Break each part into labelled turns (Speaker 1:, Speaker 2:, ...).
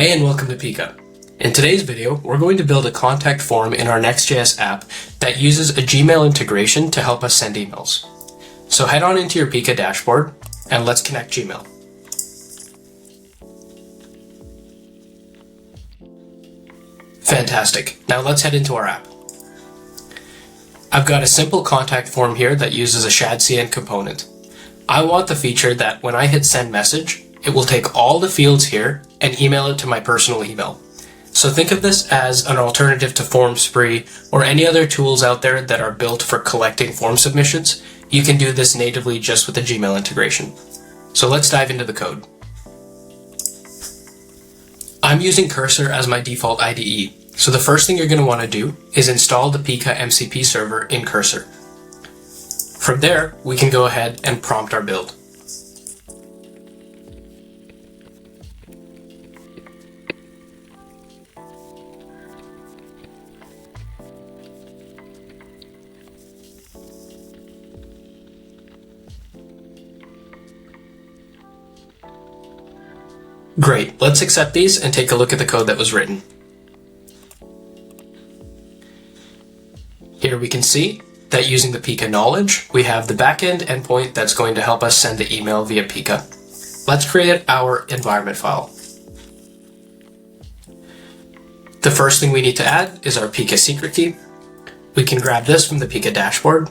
Speaker 1: Hey and welcome to Pica. In today's video, we're going to build a contact form in our Next.js app that uses a Gmail integration to help us send emails. So head on into your Pica dashboard and let's connect Gmail. Fantastic. Now let's head into our app. I've got a simple contact form here that uses a shadcn component. I want the feature that when I hit send message, it will take all the fields here and email it to my personal email. So think of this as an alternative to Formspree or any other tools out there that are built for collecting form submissions. You can do this natively just with a Gmail integration. So let's dive into the code. I'm using Cursor as my default IDE. So the first thing you're going to want to do is install the Pica MCP server in Cursor. From there, we can go ahead and prompt our build. Great, let's accept these and take a look at the code that was written. Here we can see that using the Pica knowledge, we have the backend endpoint that's going to help us send the email via Pica. Let's create our environment file. The first thing we need to add is our Pica secret key. We can grab this from the Pica dashboard.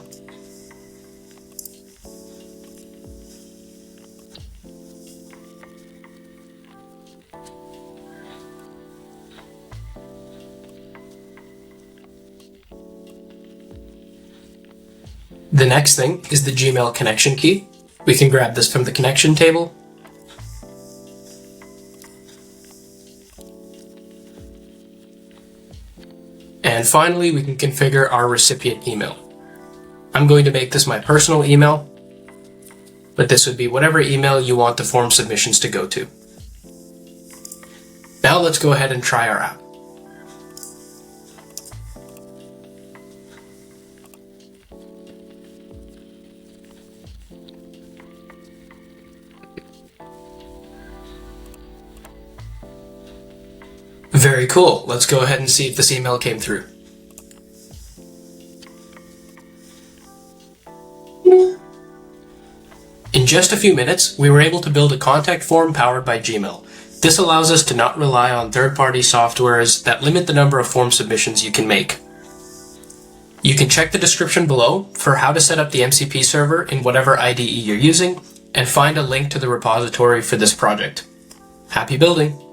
Speaker 1: The next thing is the Gmail connection key. We can grab this from the connection table. And finally, we can configure our recipient email. I'm going to make this my personal email, but this would be whatever email you want the form submissions to go to. Now let's go ahead and try our app. Very cool. Let's go ahead and see if this email came through. In just a few minutes, we were able to build a contact form powered by Gmail. This allows us to not rely on third-party softwares that limit the number of form submissions you can make. You can check the description below for how to set up the MCP server in whatever IDE you're using and find a link to the repository for this project. Happy building!